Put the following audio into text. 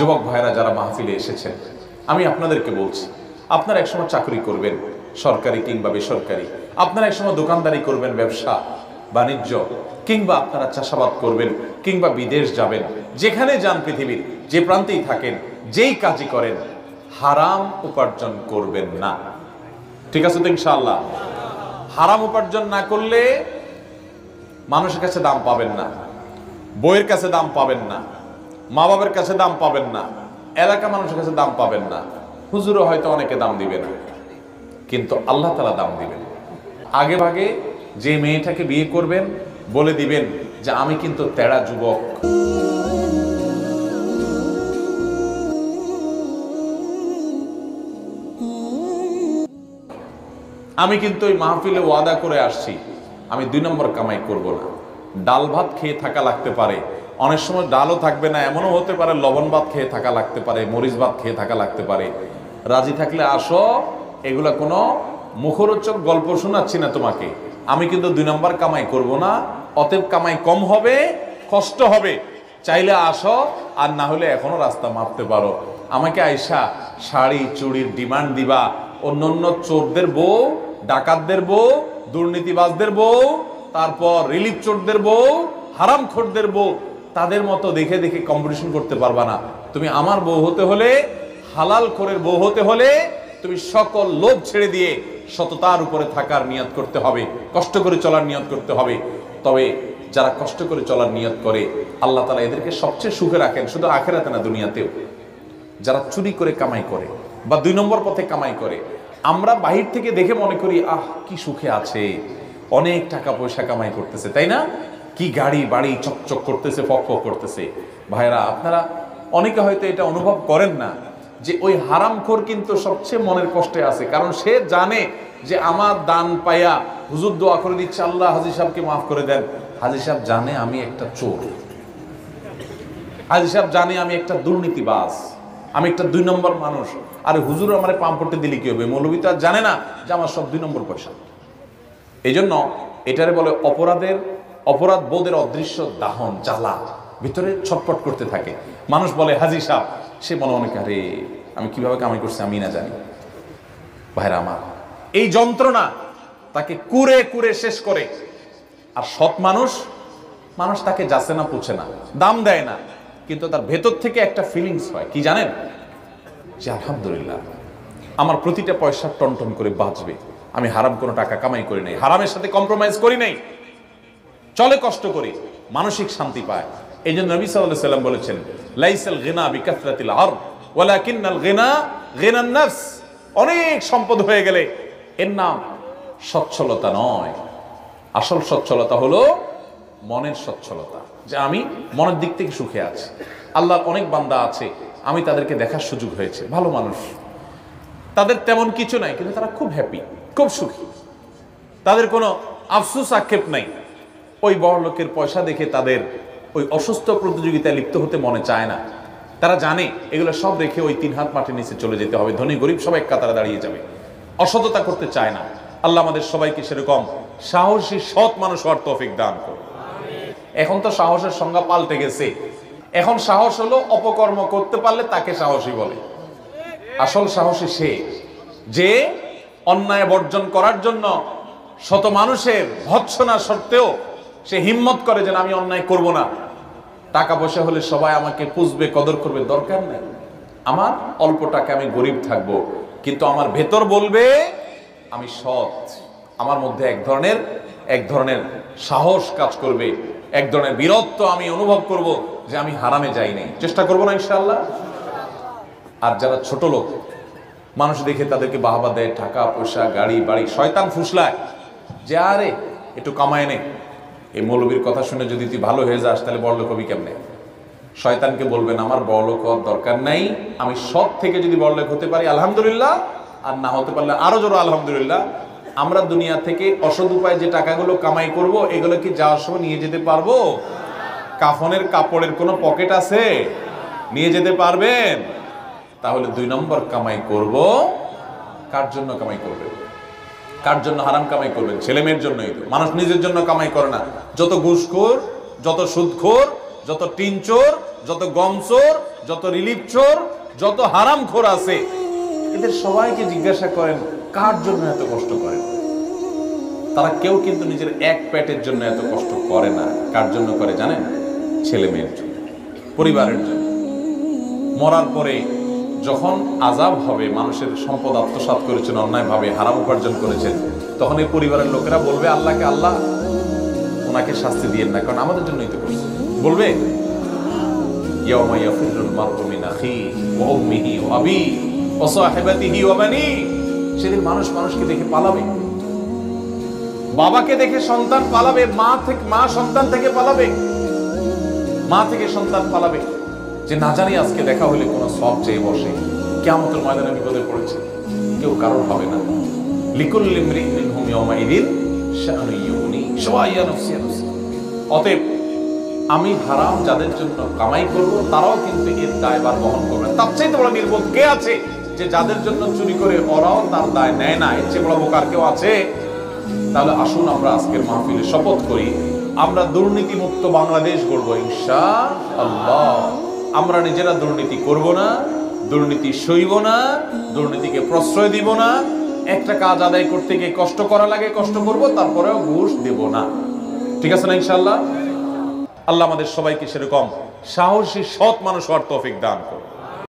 যুবক ভাইরা যারা মাহফিলে এসেছেন, আমি আপনাদেরকে বলছি, আপনারা একসময় চাকরি করবেন, সরকারি কিংবা বেসরকারি। আপনারা একসময় দোকানদারি করবেন, ব্যবসা বাণিজ্য, কিংবা আপনারা চাষাবাদ করবেন, কিংবা বিদেশ যাবেন। যেখানে যান, পৃথিবীর যে প্রান্তেই থাকেন, যেই কাজই করেন, হারাম উপার্জন করবেন না। ঠিক আছে তো ইনশাআল্লাহ? হারাম উপার্জন না করলে মানুষের কাছে দাম পাবেন না, বইয়ের কাছে দাম পাবেন না, মা বাবার কাছে দাম পাবেন না, এলাকা মানুষের কাছে দাম পাবেন না। হুজুরও হয়তো অনেকে দাম দিবে না, কিন্তু আল্লাহ তাআলা দাম দিবেন। আগে ভাগে যে মেয়েটাকে বিয়ে করবেন, বলে দিবেন যে আমি কিন্তু তেড়া যুবক, আমি কিন্তু ওই মাহফিলে ওয়াদা করে আসছি, আমি 2 নম্বর কামাই করব না। ডাল ভাত খেয়ে থাকা লাগতে পারে, অনেক সময় ডালও থাকবে না, এমনও হতে পারে লবণ ভাত খেয়ে থাকা লাগতে পারে, মরিচ ভাত খেয়ে থাকা লাগতে পারে। রাজি থাকলে আসো, এগুলা কোনো মুখরোচক গল্প শোনাচ্ছি না তোমাকে। আমি কিন্তু 2 নম্বর কামাই করব না, অতএব কামাই কম হবে, কষ্ট হবে। চাইলে আসো, আর না হলে এখনো রাস্তা মাপতে পারো। আমাকে আইসা শাড়ি চুড়ির ডিমান্ড দিবা, অন্য চোরদের বউ, ডাকাতদের বউ, দুর্নীতিবাজদের বউ, তারপর রিলিফ চোরদের বউ, হারামখোরদের বউ, তাদের মতো দেখে দেখে কম্পিটিশন করতে পারবা না। তুমি আমার বউ হতে হলে, হালাল খোরের বউ হতে হলে, তুমি সকল লোভ ছেড়ে দিয়ে সততার উপরে থাকার নিয়ত করতে হবে, কষ্ট করে চলার নিয়ত করতে হবে। তবে যারা কষ্ট করে চলার নিয়ত করে, আল্লাহ তাআলা এদেরকে সবচেয়ে সুখে রাখেন, শুধু আখিরাতে না, দুনিয়াতেও। যারা চুরি করে কামাই করে বা 2 নম্বর পথে কামাই করে, আমরা বাহির থেকে দেখে মনে করি আহ কি সুখে আছে, অনেক টাকা পয়সা কামাই করতেছে, তাই না? কি গাড়ি বাড়ি চকচক করতেছে, ফক ফক করতেছে। ভাইরা, আপনারা অনেকে হয়তো এটা অনুভব করেন না যে ওই হারামখোর কিন্তু সবচেয়ে মনের কষ্টে আছে, কারণ সে জানে যে আমার দান পাইয়া হুজুর দোয়া করে দিচ্ছে, আল্লাহ হাজী সাহেবকে মাফ করে দেন। হাজী সাহেব জানে আমি একটা চোর, হাজী সাহেব জানে আমি একটা দুর্নীতিবাজ, আমি একটা 2 নম্বর মানুষ। আর হুজুর আমার পাম পড়তে দিলে কি হবে? মৌলবী তো আর জানে না যে আমার সব 2 নম্বর পয়সা। এই জন্য এটারে বলে অপরাধ বোধের অদৃশ্য দাহন, জ্বালা ভিতরে ছটপট করতে থাকে। মানুষ বলে হাজী সাহেব, সে মনে মনে আরে আমি কিভাবে কামাই করছি আমি না জানি। ভাইরা আমার, এই যন্ত্রণা তাকে কুরে কুরে শেষ করে। আর সৎ মানুষ তাকে যাচ্ছে না, পুছে না, দাম দেয় না, কিন্তু তার ভেতর থেকে একটা ফিলিংস হয়, কি জানেন? যে আলহামদুলিল্লাহ আমার প্রতিটা পয়সা টনটন করে বাঁচবে, আমি হারাম কোনো টাকা কামাই করি নাই, হারামের সাথে কম্প্রোমাইজ করি নাই, চলে কষ্ট করি, মানসিক শান্তি পায়। এই জন্য নবী সাল্লাল্লাহু আলাইহি ওয়াসাল্লাম বলেছেন, লাইসাল গিনা বিকাসরাতিল আরদ ওয়ালাকিন্নাল গিনা গিনান নাফস। অনেক সম্পদ হয়ে গেলে এর নাম সচ্ছলতা নয়, আসল সচ্ছলতা হলো মনের সচ্ছলতা, যে আমি মনের দিক থেকে সুখে আছি। আল্লাহর অনেক বান্দা আছে, আমি তাদেরকে দেখার সুযোগ হয়েছে, ভালো মানুষ, তাদের তেমন কিছু নাই, কিন্তু তারা খুব হ্যাপি, খুব সুখী, তাদের কোনো আফসোস আক্ষেপ নাই। ওই বড় লোকের পয়সা দেখে তাদের ওই অসুস্থ প্রতিযোগিতায় লিপ্ত হতে মনে চায় না। তারা জানে এগুলো সব রেখে ওই 3 হাত মাটির নিচে চলে যেতে হবে, ধনী গরিব সবাই এক কাতারে দাঁড়িয়ে যাবে, অসততা করতে চায় না। আল্লাহ আমাদের সবাইকে সেরকম সাহসী সৎ মানুষ হওয়ার তৌফিক দান করুন। এখন তো সাহসের সংজ্ঞা পাল্টে গেছে, এখন সাহস হলো অপকর্ম করতে পারলে তাকে সাহসী বলে। আসল সাহসী সে যে অন্যায় বর্জন করার জন্য শত মানুষের ভৎসনা সত্ত্বেও সে হিম্মত করে যে আমি অন্যায় করব না। টাকা পয়সা হলে সবাই আমাকে পুষবে, কদর করবে, দরকার নেই, আমার অল্প টাকা, আমি গরিব থাকবো, কিন্তু আমার ভেতর বলবে আমি সৎ। আমার মধ্যে এক ধরনের সাহস কাজ করবে, এক ধরনের বীরত্ব আমি অনুভব করব যে আমি হারামে যাই নাই, চেষ্টা করবো না ইনশাআল্লাহ। আর যারা ছোট লোক, মানুষ দেখে তাদেরকে বাহবা দেয়, টাকা পয়সা গাড়ি বাড়ি, শয়তান ফুসলায় যে আরে একটু কামায় নে, এই মৌলবীর কথা শুনে যদি তুই ভালো হয়ে যাস তাহলে বড়লোক হবি কেমনে? শয়তানকে বলবেন আমার বড়লোক হওয়ার দরকার নাই, আমি সৎ থেকে যদি বড়লোক হতে পারি আলহামদুলিল্লাহ, আর না হতে পারলে আরো জোর আলহামদুলিল্লাহ। আমরা দুনিয়া থেকে অসৎ উপায়ে যে টাকাগুলো কামাই করব, এগুলো কি যাওয়ার সময় নিয়ে যেতে পারবো? কাফনের কাপড়ের কোনো পকেট আছে? নিয়ে যেতে পারবেন? তাহলে 2 নম্বর কামাই করব, কার জন্য কামাই করবেন? কার জন্য হারাম কামাই করবেন? ছেলে মেয়ের জন্যই তো। মানুষ নিজের জন্য কামাই করে না। যত ঘুষখোর, যত সুদখোর, যত টিনচোর, যত গম চোর, যত রিলিফ চোর, যত হারামখোর আছে, এদের সবাইকে জিজ্ঞাসা করেন কার জন্য এত কষ্ট করেন। তারা কেউ কিন্তু নিজের এক পেটের জন্য এত কষ্ট করে না। কার জন্য করে জানেন? ছেলে মেয়ের জন্য, পরিবারের জন্য। মরার পরে যখন আযাব হবে, মানুষের সম্পদ আত্মসাৎ করেছেন, অন্যায়ভাবে হারাম উপার্জন করেছেন, তখন এই পরিবারের লোকেরা বলবে আল্লাহকে, আল্লাহ ওনাকে শাস্তি দিয়েন না, কারণ আমাদের জন্যই তো করছে। বলবে ইয়াউমা ইয়াফিরুল মারউ মিন আখিহি ওয়া উম্মিহি ওয়া আবিহি ওয়া সাহিবাতিহি ওয়া বানিহি। সেদিন মানুষ মানুষকে দেখে পালাবে, বাবাকে দেখে সন্তান পালাবে, মা সন্তান থেকে পালাবে, মা থেকে সন্তান পালাবে, যে না জানি আজকে দেখা হলে কোনো সব চেয়ে বসে, কিয়ামতের ময়দানে বিপদে পড়েছে, কেউ কারণ হবে না। লিকুল্লি ইমরিইন মিনহুম ইয়াওমাইযিন শাআনুন ইউগনি, সবাই ইয়া নাফসি ইয়া নাফসি। অতএব আমি হারাম যাদের জন্য কামাই করব, তারাও কিন্তু এর দায়ভার বহন করবে। তার চাইতে বড় নির্বোধ কে আছে যে যাদের জন্য চুরি করে ওরাও তার দায় নেয় না? এর চেয়ে বড় বোকার কেউ আছে? তাহলে আসুন আমরা আজকের মাহফিলে শপথ করি, আমরা দুর্নীতিমুক্ত বাংলাদেশ গড়ব ইনশাআল্লাহ। আমরা নিজেরা দুর্নীতি করব না, দুর্নীতি সইব না, দুর্নীতিকে প্রশ্রয় দিব না। একটা কাজ আদায় করতে গিয়ে কষ্ট করা লাগে, কষ্ট করব, তারপরেও ঘুষ দেব না। ঠিক আছে না ইনশাআল্লাহ? আল্লাহ আমাদের সবাইকে সেরকম সাহসী সৎ মানুষ হওয়ার তৌফিক দান করুন।